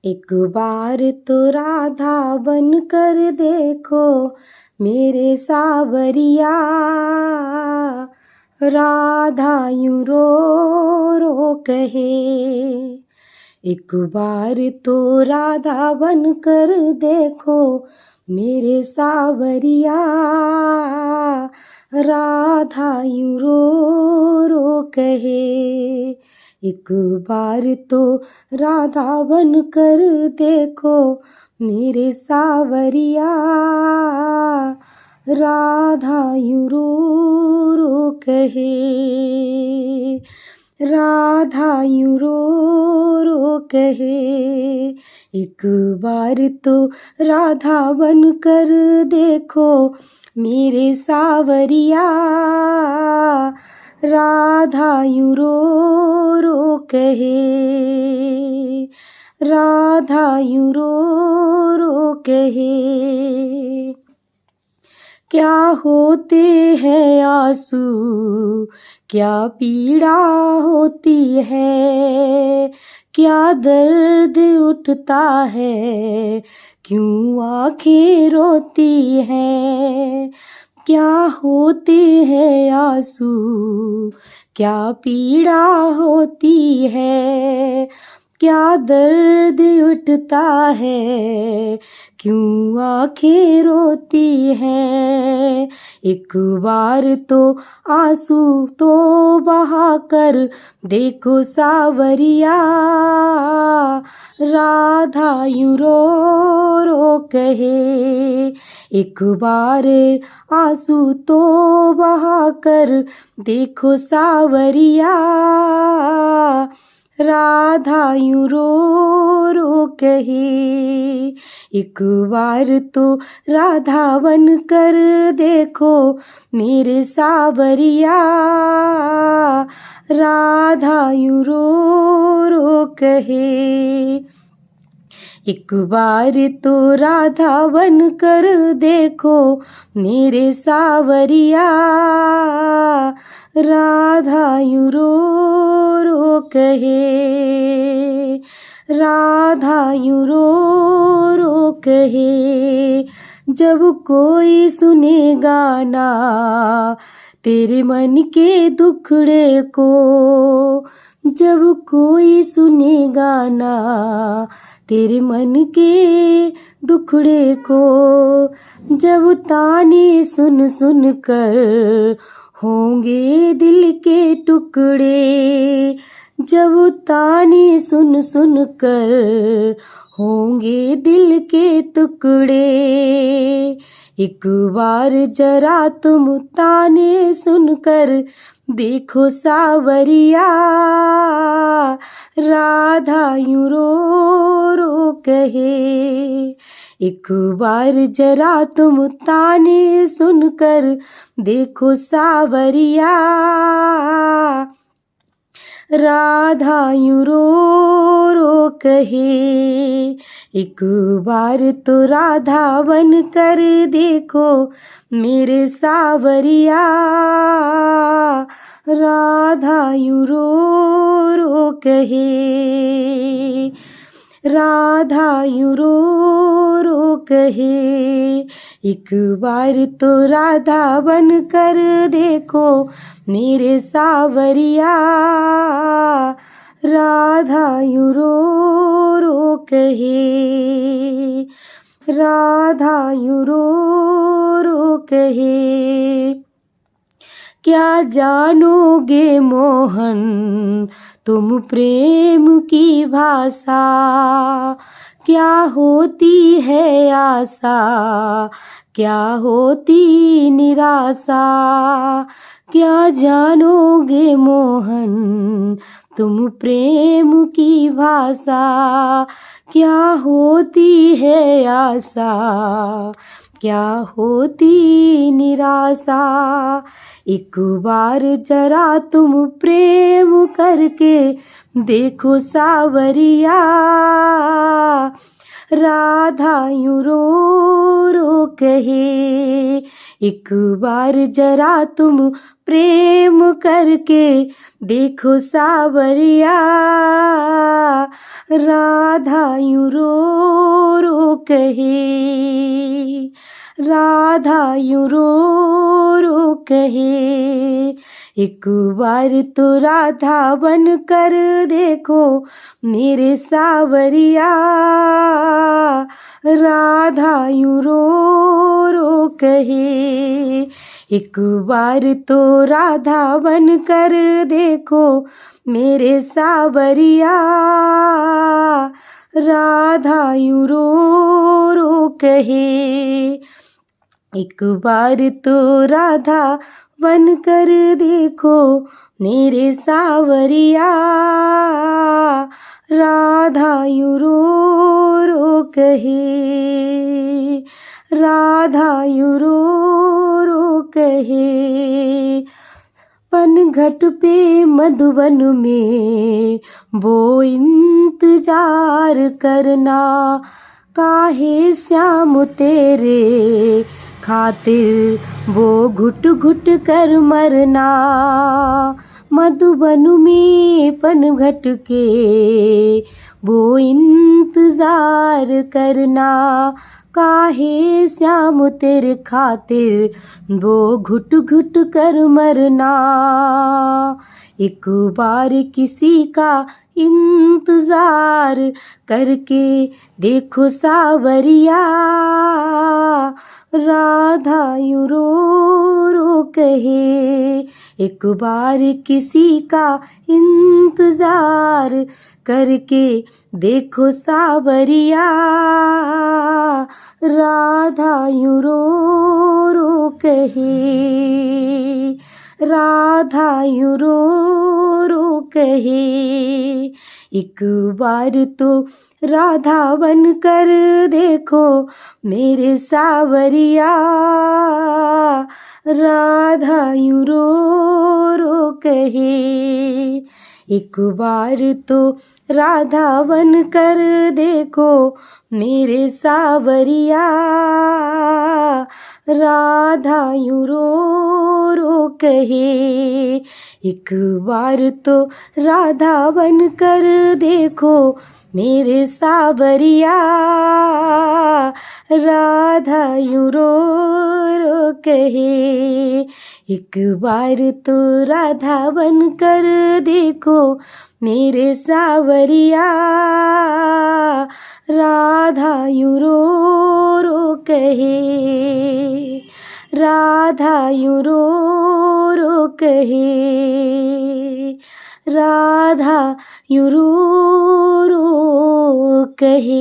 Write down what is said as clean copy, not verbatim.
एक बार तो राधा बन कर देखो मेरे सावरिया। राधा यूं रो रो कहे। एक बार तो राधा बन कर देखो मेरे सावरिया। राधा यूं रो रो कहे। एक बार तो राधा बन कर देखो मेरे सावरिया। राधा यूं रो रो कहे। राधा यूं रो रो कहे। एक बार तो राधा बन कर देखो मेरे सावरिया। राधा यूं रो रो कहे। राधा यूं रो रो कहे। क्या होते हैं आंसू, क्या पीड़ा होती है, क्या दर्द उठता है, क्यों आंखें रोती है। क्या होते हैं आंसू, क्या पीड़ा होती है, क्या दर्द उठता है, क्यों आंखें रोती हैं। एक बार तो आंसू तो बहा कर देखो सावरिया। राधा यूं रो रो कहे। एक बार आंसू तो बहा कर देखो सावरिया। राधा यूं रो रो कहे। एक बार तो राधा बन कर देखो मेरे सावरिया। राधा यूं रो रो कहे। एक बार तो राधा बन कर देखो मेरे सावरिया। राधा यूं रो रो कहे। राधा यूं रो रो कहे। जब कोई सुनेगा ना तेरे मन के दुखड़े को, जब कोई सुनेगा ना तेरे मन के दुखड़े को, जब ताने सुन सुन कर होंगे दिल के टुकड़े, जब ताने सुन सुन कर होंगे दिल के टुकड़े। एक बार जरा तुम ताने सुनकर देखो सावरिया। राधा यूं रो रो कहे। एक बार जरा तुम ताने सुनकर देखो सावरिया। राधा यूं रो रो कहे। एक बार तो राधा बन कर देखो मेरे सावरिया। राधा यूं रो रो कहे। राधा यूं रो रो कहे। एक बार तो राधा बन कर देखो मेरे सावरिया। राधा यूं रो रो कहे। राधा यूं रो रो कहे। क्या जानोगे मोहन तुम प्रेम की भाषा, क्या होती है आशा, क्या होती निराशा। क्या जानोगे मोहन तुम प्रेम की भाषा, क्या होती है आशा, क्या होती निराशा। एक बार जरा तुम प्रेम करके देखो सावरिया। राधा यूं रो रो कहे। एक बार जरा तुम प्रेम करके देखो सावरिया। राधा यूं रो रो कहे, राधा यूं रो रो कहे, एक बार तो राधा बन कर देखो मेरे सावरिया, राधा यूं रो रो कहे, एक बार तो राधा बन कर देखो मेरे सावरिया, राधा यूं रो रो कहे, एक बार तो राधा बन कर देखो मेरे सावरिया, राधा यूं रो रो कहे, राधा यूं रो रो कहे, पनघट पे मधुबन में वो इंतजार करना, काहे श्याम तेरे खातिर वो घुट घुट कर मरना, मधुबन में पनघट के वो इंतजार करना, काहे श्याम तेरे खातिर वो घुट घुट कर मरना, एक बार किसी का इंतजार करके देखो सावरिया, राधा यूं रो रो कहे, एक बार किसी का इंतजार करके देखो सावरिया, राधा यूं रो रो कहे, राधा यूं रो रो कहे, एक बार तो राधा बन कर देखो मेरे सावरिया, राधा यूं रो रो कहे, एक बार तो राधा बन कर देखो मेरे सावरिया, राधा यूं रो रो कहे, एक बार तो राधा बन कर देखो मेरे सावरिया, राधा यूं रो रो कहे, एक बार तो राधा बन कर देखो मेरे सावरिया, राधा यूं रो रो कहे, राधा यूं रो रो कहे, राधा यूं रो रो कहे।